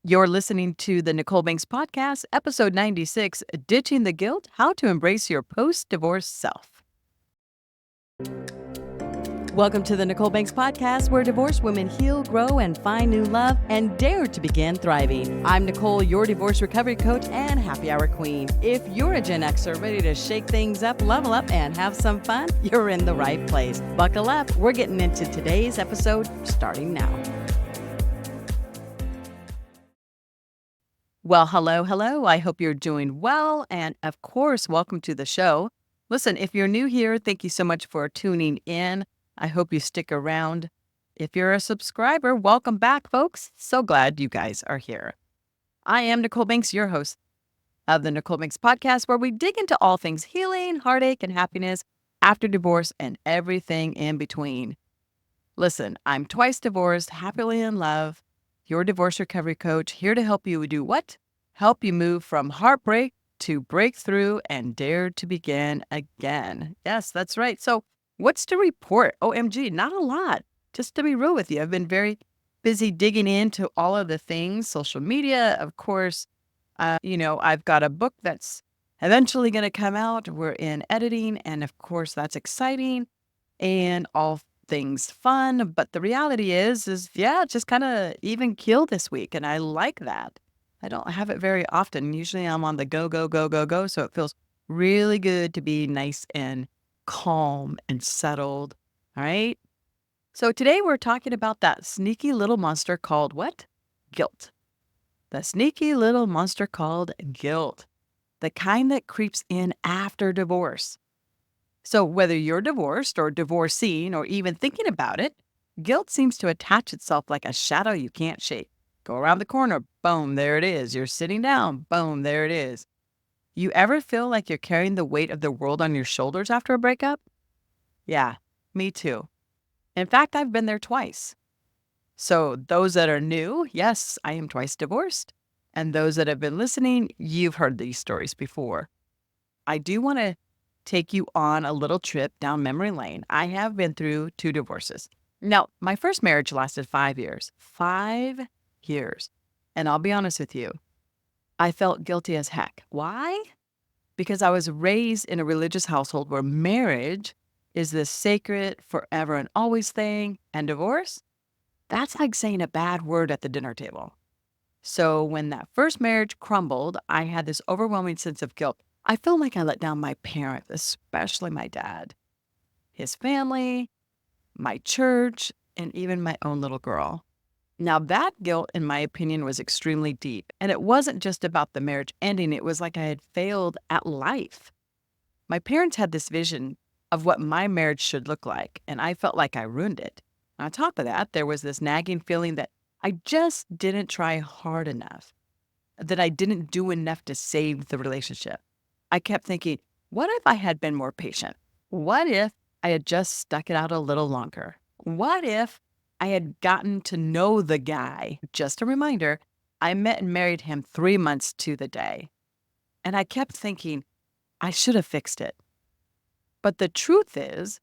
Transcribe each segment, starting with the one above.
You're listening to the Nichole Banks Podcast, episode 96, Ditching the Guilt, How to Embrace Your Post-Divorce Self. Welcome to the Nichole Banks Podcast, where divorced women heal, grow, and find new love and dare to begin thriving. I'm Nicole, your divorce recovery coach and happy hour queen. If you're a Gen Xer ready to shake things up, level up, and have some fun, you're in the right place. Buckle up. We're getting into today's episode starting now. Well, hello. I hope you're doing well. And of course, welcome to the show. Listen, if you're new here, thank you so much for tuning in. I hope you stick around. If you're a subscriber, welcome back, folks. So glad you guys are here. I am Nichole Banks, your host of the Nichole Banks Podcast, where we dig into all things healing, heartache, and happiness after divorce and everything in between. Listen, I'm twice divorced, happily in love, your divorce recovery coach, here to help you do what? Help you move from heartbreak to breakthrough and dare to begin again. Yes, that's right. So what's to report? OMG, not a lot. Just to be real with you, I've been very busy digging into all of the things, social media, of course. I've got a book that's eventually going to come out. We're in editing, and of course, that's exciting and all things fun. But the reality is it just kind of even killed this week, and I like that. I don't have it very often. Usually I'm on the go, go, go, go, go. So it feels really good to be nice and calm and settled. All right. So today we're talking about that sneaky little monster called what? Guilt. The sneaky little monster called guilt. The kind that creeps in after divorce. So whether you're divorced or divorcing or even thinking about it, guilt seems to attach itself like a shadow you can't shake. Go around the corner, boom, there it is. You're sitting down, boom, there it is. You ever feel like you're carrying the weight of the world on your shoulders after a breakup? Yeah, me too. In fact, I've been there twice. So those that are new, yes, I am twice divorced. And those that have been listening, you've heard these stories before. I do want to take you on a little trip down memory lane. I have been through 2 divorces. Now, my first marriage lasted 5 years. 5 years. And I'll be honest with you, I felt guilty as heck. Why? Because I was raised in a religious household where marriage is this sacred, forever and always thing, and divorce, that's like saying a bad word at the dinner table. So when that first marriage crumbled, I had this overwhelming sense of guilt. I feel like I let down my parents, especially my dad, his family, my church, and even my own little girl. Now, that guilt, in my opinion, was extremely deep. And it wasn't just about the marriage ending. It was like I had failed at life. My parents had this vision of what my marriage should look like, and I felt like I ruined it. On top of that, there was this nagging feeling that I just didn't try hard enough, that I didn't do enough to save the relationship. I kept thinking, what if I had been more patient? What if I had just stuck it out a little longer? What if I had gotten to know the guy? Just a reminder, I met and married him 3 months to the day. And I kept thinking, I should have fixed it. But the truth is,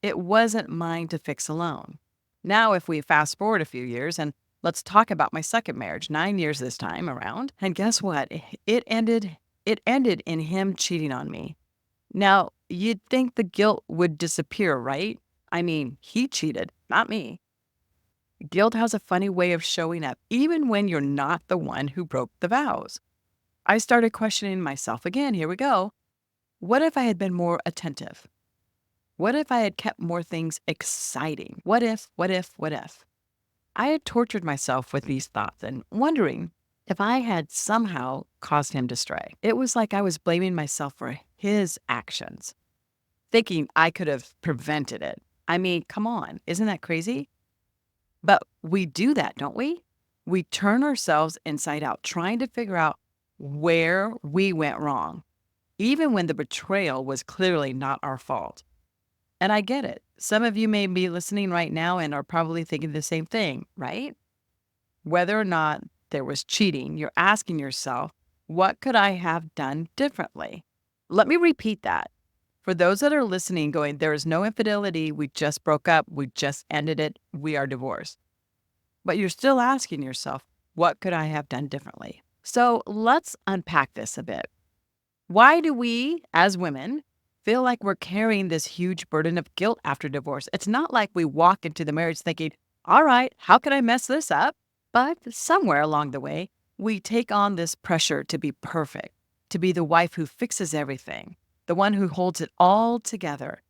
it wasn't mine to fix alone. Now, if we fast forward a few years and let's talk about my second marriage, 9 years this time around. And guess what? It ended in him cheating on me. Now, you'd think the guilt would disappear, right? I mean, he cheated, not me. Guilt has a funny way of showing up, even when you're not the one who broke the vows. I started questioning myself again. Here we go. What if I had been more attentive? What if I had kept more things exciting? What if? I had tortured myself with these thoughts and wondering if I had somehow caused him to stray. It was like I was blaming myself for his actions, thinking I could have prevented it. I mean, come on, isn't that crazy? But we do that, don't we? We turn ourselves inside out, trying to figure out where we went wrong, even when the betrayal was clearly not our fault. And I get it. Some of you may be listening right now and are probably thinking the same thing, right? Whether or not there was cheating, you're asking yourself, what could I have done differently? Let me repeat that. For those that are listening going, there is no infidelity, we just broke up, we just ended it, we are divorced. But you're still asking yourself, What could I have done differently? So let's unpack this a bit. Why do we, as women, feel like we're carrying this huge burden of guilt after divorce? It's not like we walk into the marriage thinking, all right, how can I mess this up? But somewhere along the way, we take on this pressure to be perfect, to be the wife who fixes everything, the one who holds it all together.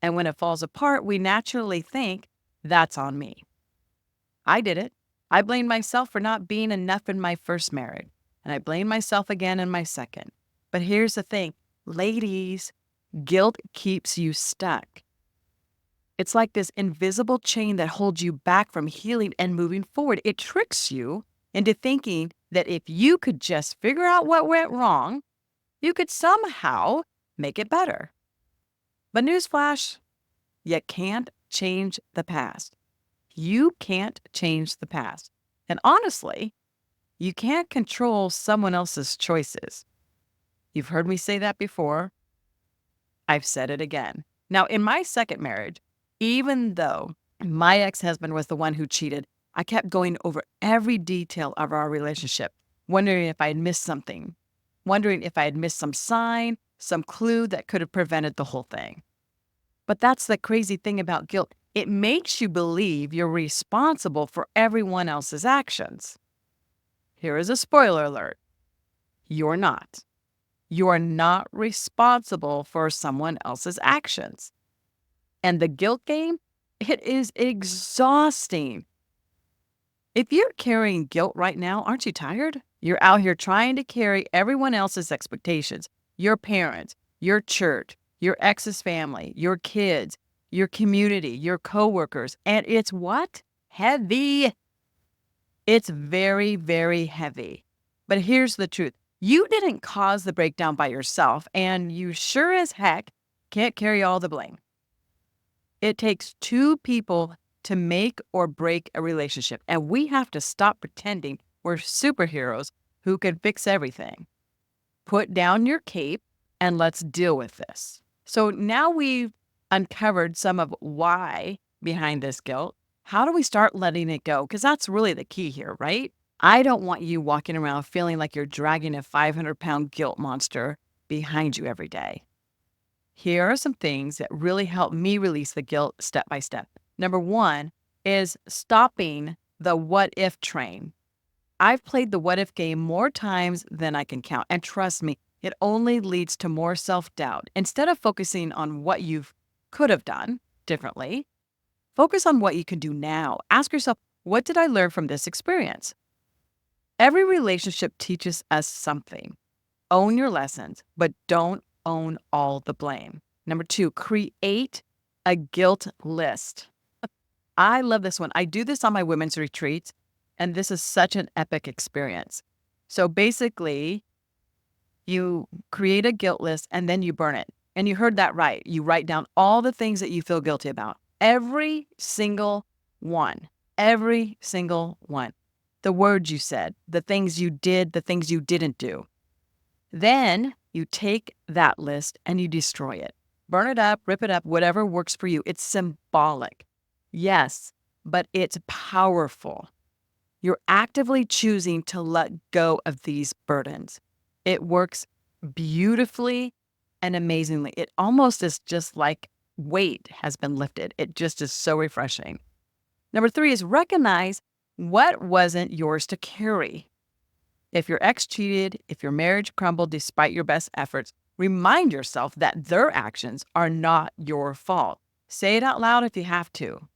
And when it falls apart, we naturally think, that's on me. I did it. I blamed myself for not being enough in my first marriage, and I blame myself again in my second. But here's the thing, ladies, guilt keeps you stuck. It's like this invisible chain that holds you back from healing and moving forward. It tricks you into thinking that if you could just figure out what went wrong, you could somehow make it better. But newsflash, you can't change the past. You can't change the past. And honestly, you can't control someone else's choices. You've heard me say that before. I've said it again. Now, in my second marriage, even though my ex-husband was the one who cheated, I kept going over every detail of our relationship, wondering if I had missed something, wondering if I had missed some sign, some clue that could have prevented the whole thing. But that's the crazy thing about guilt. It makes you believe you're responsible for everyone else's actions. Here is a spoiler alert. You're not. You are not responsible for someone else's actions. And the guilt game, it is exhausting. If you're carrying guilt right now, aren't you tired? You're out here trying to carry everyone else's expectations, your parents, your church, your ex's family, your kids, your community, your coworkers, and it's what? Heavy. It's very, very heavy. But here's the truth. You didn't cause the breakdown by yourself, and you sure as heck can't carry all the blame. It takes two people to make or break a relationship, and we have to stop pretending we're superheroes who can fix everything. Put down your cape and let's deal with this. So now we've uncovered some of why behind this guilt. How do we start letting it go? Because that's really the key here, right? I don't want you walking around feeling like you're dragging a 500-pound guilt monster behind you every day. Here are some things that really help me release the guilt step by step. Number one is stopping the what if train. I've played the what if game more times than I can count. And trust me, it only leads to more self-doubt. Instead of focusing on what you could have done differently, focus on what you can do now. Ask yourself, what did I learn from this experience? Every relationship teaches us something. Own your lessons, but don't own all the blame. Number two, create a guilt list. I love this one. I do this on my women's retreats, and this is such an epic experience. So basically, you create a guilt list and then you burn it. And you heard that right. You write down all the things that you feel guilty about. Every single one. Every single one. The words you said, the things you did, the things you didn't do. Then you take that list and you destroy it. Burn it up, rip it up, whatever works for you. It's symbolic. Yes, but it's powerful. You're actively choosing to let go of these burdens. It works beautifully and amazingly. It almost is just like weight has been lifted. It just is so refreshing. Number three is recognize what wasn't yours to carry. If your ex cheated, if your marriage crumbled despite your best efforts, remind yourself that their actions are not your fault. Say it out loud if you have to.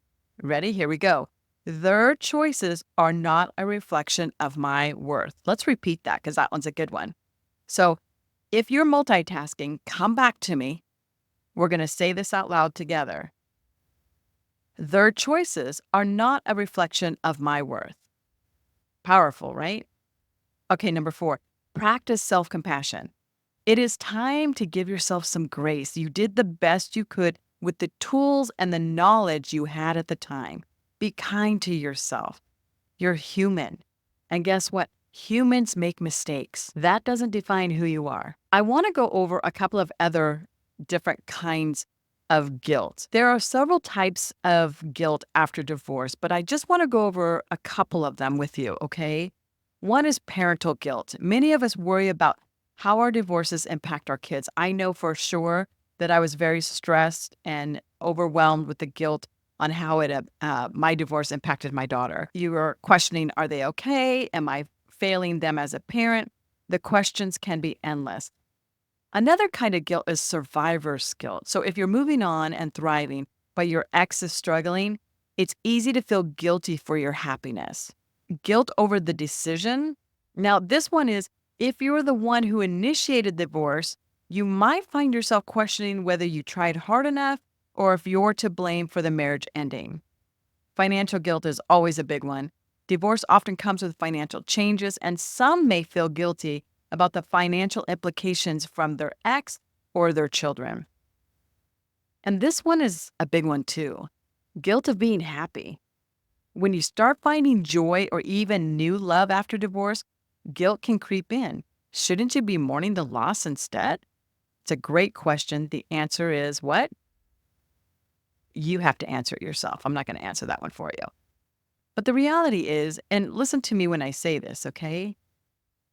Ready? Here we go. Their choices are not a reflection of my worth. Let's repeat that because that one's a good one. So if you're multitasking, come back to me. We're going to say this out loud together. Their choices are not a reflection of my worth. Powerful, right? Okay, number four, practice self-compassion. It is time to give yourself some grace. You did the best you could with the tools and the knowledge you had at the time. Be kind to yourself. You're human. And guess what? Humans make mistakes. That doesn't define who you are. I want to go over a couple of other different kinds of guilt. There are several types of guilt after divorce, but I just want to go over a couple of them with you, okay? One is parental guilt. Many of us worry about how our divorces impact our kids. I know for sure that I was very stressed and overwhelmed with the guilt on how my divorce impacted my daughter. You are questioning, are they okay? Am I failing them as a parent? The questions can be endless. Another kind of guilt is survivor's guilt. So if you're moving on and thriving, but your ex is struggling, it's easy to feel guilty for your happiness. Guilt over the decision. Now, this one is if you're the one who initiated the divorce, you might find yourself questioning whether you tried hard enough or if you're to blame for the marriage ending. Financial guilt is always a big one. Divorce often comes with financial changes, and some may feel guilty about the financial implications from their ex or their children. And this one is a big one too. Guilt of being happy. When you start finding joy or even new love after divorce, guilt can creep in. Shouldn't you be mourning the loss instead? It's a great question. The answer is what? You have to answer it yourself. I'm not going to answer that one for you. But the reality is, and listen to me when I say this, okay?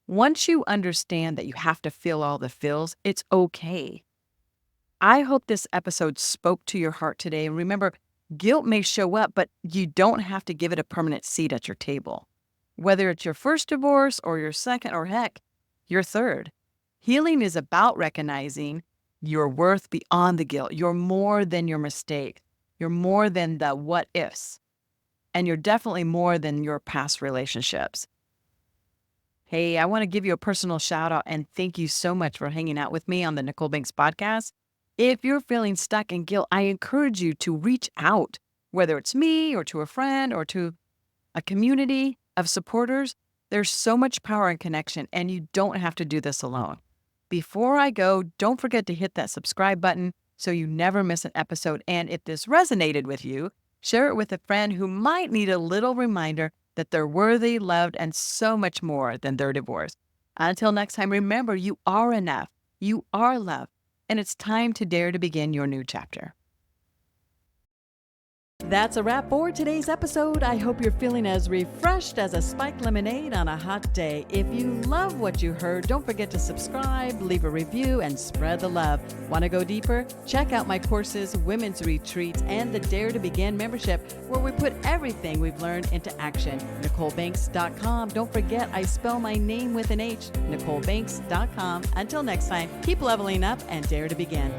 Once you understand that you have to feel all the feels, it's okay. I hope this episode spoke to your heart today. And remember, guilt may show up, but you don't have to give it a permanent seat at your table. Whether it's your first divorce or your second or heck, your third. Healing is about recognizing your worth beyond the guilt. You're more than your mistake. You're more than the what ifs. And you're definitely more than your past relationships. Hey, I want to give you a personal shout out and thank you so much for hanging out with me on the Nichole Banks Podcast. If you're feeling stuck in guilt, I encourage you to reach out, whether it's me or to a friend or to a community of supporters. There's so much power and connection, and you don't have to do this alone. Before I go, don't forget to hit that subscribe button so you never miss an episode. And if this resonated with you, share it with a friend who might need a little reminder that they're worthy, loved, and so much more than their divorce. Until next time, remember, you are enough. You are loved. And it's time to dare to begin your new chapter. That's a wrap for today's episode. I hope you're feeling as refreshed as a spiked lemonade on a hot day. If you love what you heard, don't forget to subscribe, leave a review, and spread the love. Want to go deeper? Check out my courses, women's retreats, and the Dare to Begin membership, where we put everything we've learned into action. NicholeBanks.com. Don't forget, I spell my name with an H. NicholeBanks.com. Until next time, keep leveling up and dare to begin.